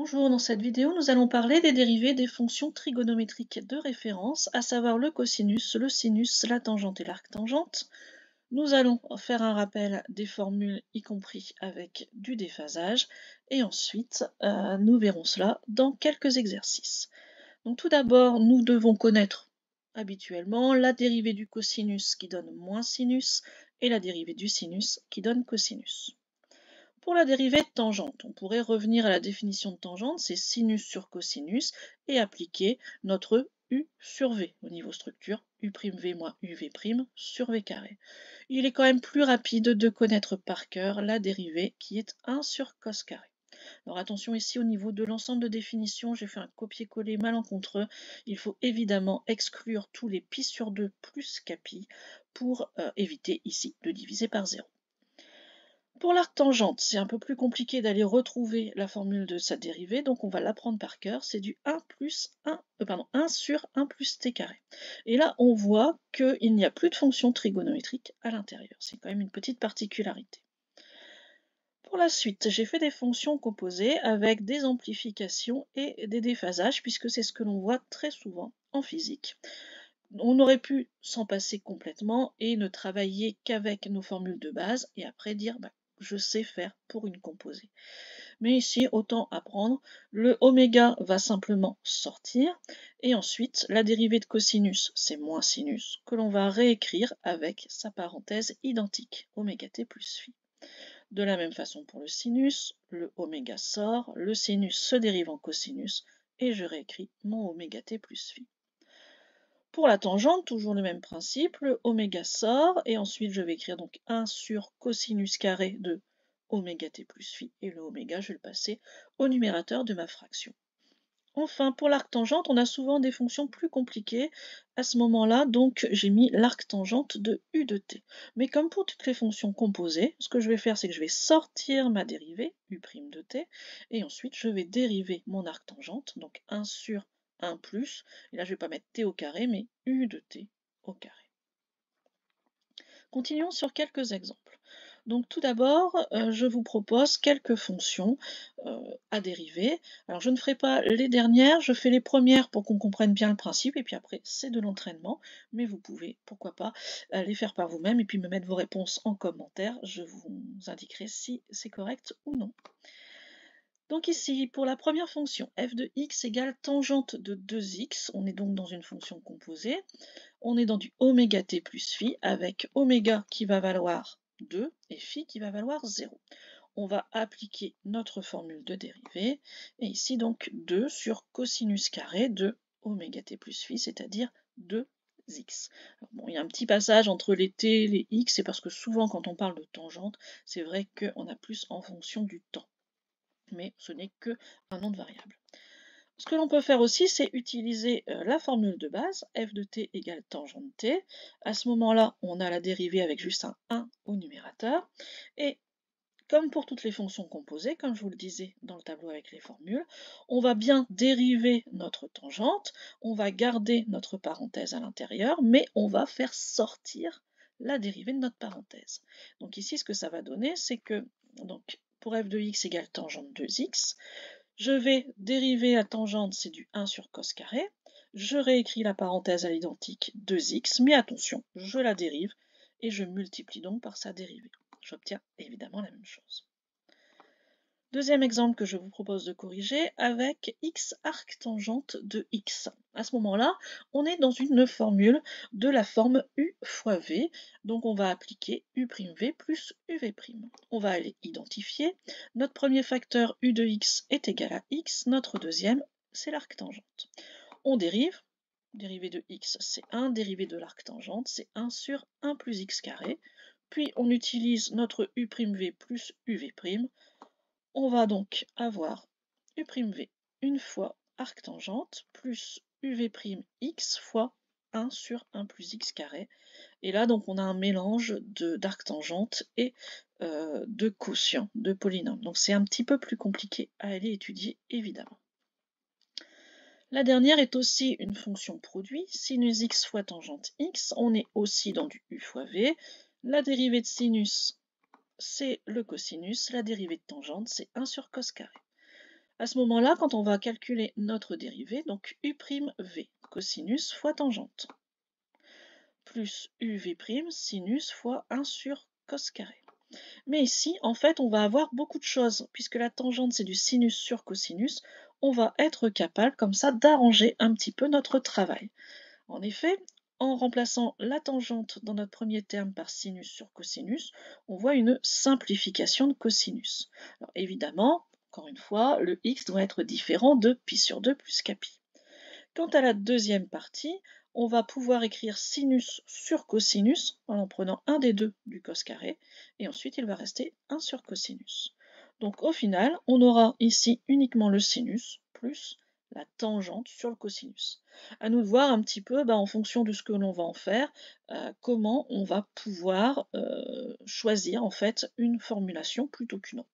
Bonjour, dans cette vidéo, nous allons parler des dérivées des fonctions trigonométriques de référence, à savoir le cosinus, le sinus, la tangente et l'arctangente. Nous allons faire un rappel des formules, y compris avec du déphasage, et ensuite nous verrons cela dans quelques exercices. Donc tout d'abord, nous devons connaître habituellement la dérivée du cosinus qui donne moins sinus et la dérivée du sinus qui donne cosinus. Pour la dérivée de tangente, on pourrait revenir à la définition de tangente, c'est sinus sur cosinus, et appliquer notre U sur V au niveau structure, U'V moins UV' sur V carré. Il est quand même plus rapide de connaître par cœur la dérivée qui est 1 sur cos carré. Alors attention ici au niveau de l'ensemble de définitions, j'ai fait un copier-coller malencontreux. Il faut évidemment exclure tous les pi sur 2 plus capi pour éviter ici de diviser par 0. Pour l'arctangente, c'est un peu plus compliqué d'aller retrouver la formule de sa dérivée, donc on va l'apprendre par cœur. C'est du 1 plus 1 sur 1 plus t carré. Et là, on voit qu'il n'y a plus de fonction trigonométrique à l'intérieur. C'est quand même une petite particularité. Pour la suite, j'ai fait des fonctions composées avec des amplifications et des déphasages, puisque c'est ce que l'on voit très souvent en physique. On aurait pu s'en passer complètement et ne travailler qu'avec nos formules de base et après dire je sais faire pour une composée. Mais ici, autant apprendre, le oméga va simplement sortir et ensuite la dérivée de cosinus, c'est moins sinus, que l'on va réécrire avec sa parenthèse identique, oméga t plus phi. De la même façon pour le sinus, le oméga sort, le sinus se dérive en cosinus et je réécris mon oméga t plus phi. Pour la tangente, toujours le même principe, le oméga sort, et ensuite je vais écrire donc 1 sur cosinus carré de oméga t plus phi, et le oméga, je vais le passer au numérateur de ma fraction. Enfin, pour l'arctangente, on a souvent des fonctions plus compliquées à ce moment-là, donc j'ai mis l'arctangente de u de t. Mais comme pour toutes les fonctions composées, ce que je vais faire, c'est que je vais sortir ma dérivée, u' de t, et ensuite je vais dériver mon arctangente, donc 1 sur 1 plus, et là je ne vais pas mettre t au carré, mais u de t au carré. Continuons sur quelques exemples. Donc tout d'abord, je vous propose quelques fonctions à dériver. Alors je ne ferai pas les dernières, je fais les premières pour qu'on comprenne bien le principe, et puis après c'est de l'entraînement, mais vous pouvez, pourquoi pas, les faire par vous-même et puis me mettre vos réponses en commentaire, je vous indiquerai si c'est correct ou non. Donc ici, pour la première fonction, f de x égale tangente de 2x, on est donc dans une fonction composée, on est dans du oméga t plus phi, avec oméga qui va valoir 2 et phi qui va valoir 0. On va appliquer notre formule de dérivée, et ici donc 2 sur cosinus carré de oméga t plus phi, c'est-à-dire 2x. Alors bon, il y a un petit passage entre les t et les x, c'est parce que souvent quand on parle de tangente, c'est vrai qu'on a plus en fonction du temps. Mais ce n'est qu'un nom de variable. Ce que l'on peut faire aussi, c'est utiliser la formule de base, f de t égale tangente t. À ce moment-là, on a la dérivée avec juste un 1 au numérateur. Et comme pour toutes les fonctions composées, comme je vous le disais dans le tableau avec les formules, on va bien dériver notre tangente, on va garder notre parenthèse à l'intérieur, mais on va faire sortir la dérivée de notre parenthèse. Donc ici, ce que ça va donner, c'est que donc, pour f de x égale tangente 2x, je vais dériver la tangente, c'est du 1 sur cos carré. Je réécris la parenthèse à l'identique 2x, mais attention, je la dérive et je multiplie donc par sa dérivée. J'obtiens évidemment la même chose. Deuxième exemple que je vous propose de corriger avec x arctangente de x. À ce moment-là, on est dans une formule de la forme u fois v, donc on va appliquer u'v plus uv'. On va aller identifier. Notre premier facteur u de x est égal à x, notre deuxième, c'est l'arctangente. On dérive, dérivée de x c'est 1, dérivée de l'arctangente c'est 1 sur 1 plus x carré, puis on utilise notre u'v plus uv'. On va donc avoir u'v une fois arctangente plus uv' fois 1 sur 1 plus x carré. Et là, donc, on a un mélange d'arctangente et de quotient, de polynôme. Donc, c'est un petit peu plus compliqué à aller étudier, évidemment. La dernière est aussi une fonction produit, sinus x fois tangente x. On est aussi dans du u fois v. La dérivée de sinus, c'est le cosinus, la dérivée de tangente, c'est 1 sur cos carré. À ce moment-là, quand on va calculer notre dérivée, donc u'V, cosinus fois tangente, plus uv' sinus fois 1 sur cos carré. Mais ici, en fait, on va avoir beaucoup de choses, puisque la tangente c'est du sinus sur cosinus, on va être capable comme ça d'arranger un petit peu notre travail. En effet, en remplaçant la tangente dans notre premier terme par sinus sur cosinus, on voit une simplification de cosinus. Alors évidemment, encore une fois, le x doit être différent de pi sur 2 plus kpi. Quant à la deuxième partie, on va pouvoir écrire sinus sur cosinus en prenant un des deux du cos carré, et ensuite il va rester 1 sur cosinus. Donc au final, on aura ici uniquement le sinus plus la tangente sur le cosinus. À nous de voir un petit peu, en fonction de ce que l'on va en faire, comment on va pouvoir choisir en fait une formulation plutôt qu'une autre.